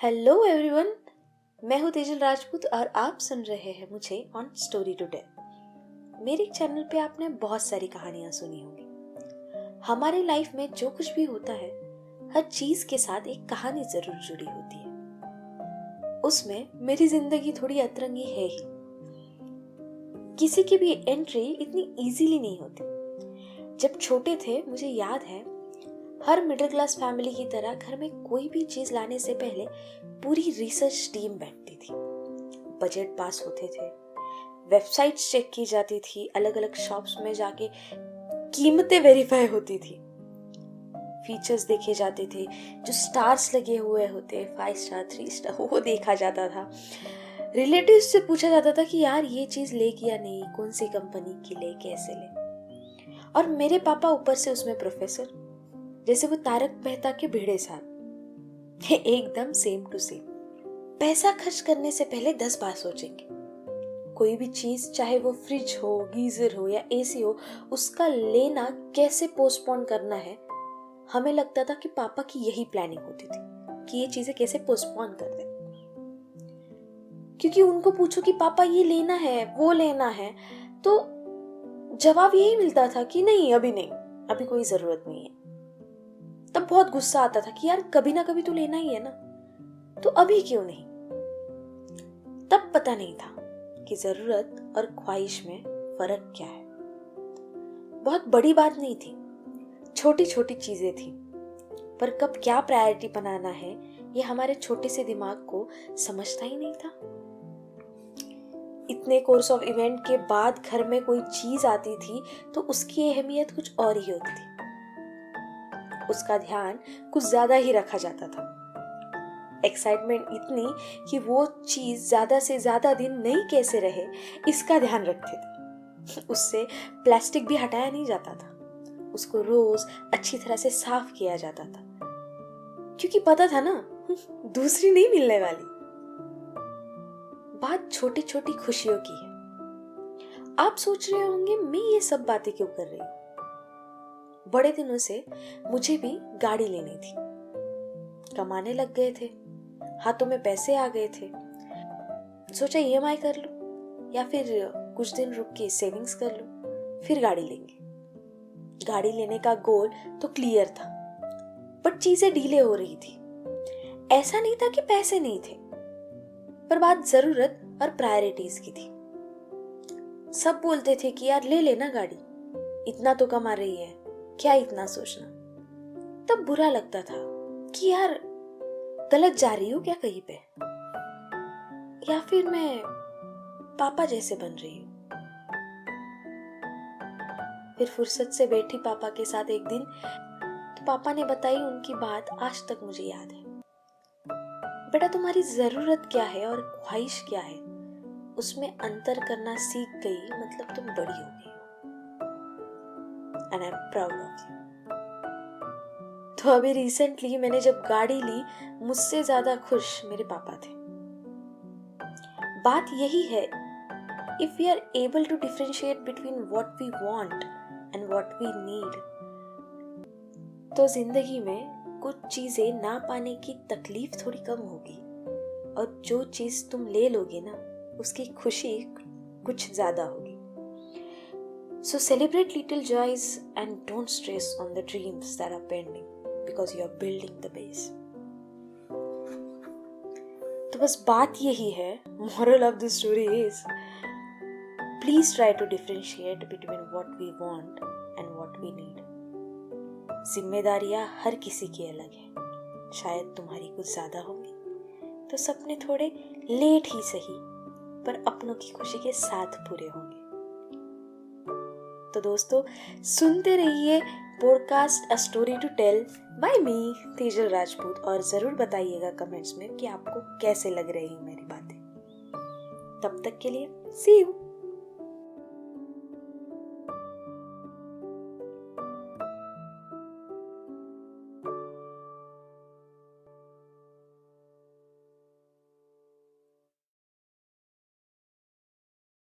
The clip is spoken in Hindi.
हेलो एवरीवन, मैं हूँ तेजल राजपूत और आप सुन रहे हैं मुझे ऑन स्टोरी टू टेल। मेरे चैनल पे आपने बहुत सारी कहानियाँ सुनी होंगी। हमारी लाइफ में जो कुछ भी होता है, हर चीज के साथ एक कहानी जरूर जुड़ी होती है। उसमें मेरी जिंदगी थोड़ी अतरंगी है ही। किसी की भी एंट्री इतनी इजीली नहीं होती। जब छोटे थे मुझे याद है, हर मिडिल क्लास फैमिली की तरह घर में कोई भी चीज लाने से पहले पूरी रिसर्च टीम बैठती थी। बजट पास होते थे, वेबसाइट्स चेक की जाती थी, अलग अलग शॉप्स में जाके कीमतें वेरीफाई होती थी, फीचर्स देखे जाते थे, जो स्टार्स लगे हुए होते 5 स्टार 3 स्टार वो देखा जाता था। रिलेटिव्स से पूछा जाता था कि यार ये चीज ले या नहीं, कौन सी कंपनी की ले, कैसे ले। और मेरे पापा ऊपर से उसमें प्रोफेसर, जैसे वो तारक मेहता के भिड़े साहब, एकदम सेम टू सेम। पैसा खर्च करने से पहले 10 बार सोचेंगे। कोई भी चीज, चाहे वो फ्रिज हो, गीजर हो या एसी हो, उसका लेना कैसे पोस्टपोन करना है। हमें लगता था कि पापा की यही प्लानिंग होती थी कि ये चीजें कैसे पोस्टपोन कर दें, क्योंकि उनको पूछो कि पापा ये लेना है, वो लेना है, तो जवाब यही मिलता था कि नहीं, अभी नहीं, अभी कोई जरूरत नहीं है। तब बहुत गुस्सा आता था कि यार कभी ना कभी तो लेना ही है ना, तो अभी क्यों नहीं। तब पता नहीं था कि जरूरत और ख्वाहिश में फर्क क्या है। बहुत बड़ी बात नहीं थी, छोटी छोटी चीजें थी, पर कब क्या प्रायोरिटी बनाना है ये हमारे छोटे से दिमाग को समझता ही नहीं था। इतने कोर्स ऑफ इवेंट के बाद घर में कोई चीज आती थी तो उसकी अहमियत कुछ और ही होती थी। उसका ध्यान कुछ ज्यादा ही रखा जाता था। एक्साइटमेंट इतनी कि वो चीज ज्यादा से ज्यादा दिन नहीं कैसे रहे, इसका ध्यान रखते थे। उससे प्लास्टिक भी हटाया नहीं जाता था, उसको रोज अच्छी तरह से साफ किया जाता था, क्योंकि पता था ना दूसरी नहीं मिलने वाली। बात छोटी छोटी खुशियों की है। आप सोच रहे होंगे मैं ये सब बातें क्यों कर रही हूँ। बड़े दिनों से मुझे भी गाड़ी लेनी थी। कमाने लग गए थे, हाथों में पैसे आ गए थे। सोचा ईएमआई कर लूं या फिर कुछ दिन रुक के सेविंग्स कर लूं, फिर गाड़ी लेंगे। गाड़ी लेने का गोल तो क्लियर था, बट चीजें डीले हो रही थी। ऐसा नहीं था कि पैसे नहीं थे, पर बात जरूरत और प्रायोरिटीज की थी। सब बोलते थे कि यार ले लेना गाड़ी, इतना तो कमा रही है, क्या इतना सोचना। तब बुरा लगता था कि यार गलत जा रही हूँ क्या कहीं पे, या फिर मैं पापा जैसे बन रही हूँ। फिर फुर्सत से बैठी पापा के साथ एक दिन, तो पापा ने बताई उनकी बात आज तक मुझे याद है। बेटा, तुम्हारी जरूरत क्या है और ख्वाहिश क्या है, उसमें अंतर करना सीख गई, मतलब तुम बड़ी हो गई हो। And I am proud of you. तो अभी रिसेंटली मैंने जब गाड़ी ली, मुझसे ज्यादा खुश मेरे पापा थे। बात यही है, if we are able to differentiate between what we want and what we need, तो जिंदगी में कुछ चीजें ना पाने की तकलीफ थोड़ी कम होगी, और जो चीज तुम ले लोगे ना, उसकी खुशी कुछ ज्यादा होगी। So celebrate little joys and don't stress on the dreams that are pending, because you are building the base. तो बस बात यही है, moral of the story is, please try to differentiate between what we want and what we need. जिम्मेदारियां हर किसी की अलग है, शायद तुम्हारी कुछ ज्यादा होंगी, तो सपने थोड़े लेट ही सही, पर अपनों की खुशी के साथ पूरे होंगे। तो दोस्तों, सुनते रहिए podcast a story to tell by me Tejal Rajput, और जरूर बताइएगा कमेंट्स में कि आपको कैसे लग रही मेरी बातें। तब तक के लिए सी यू।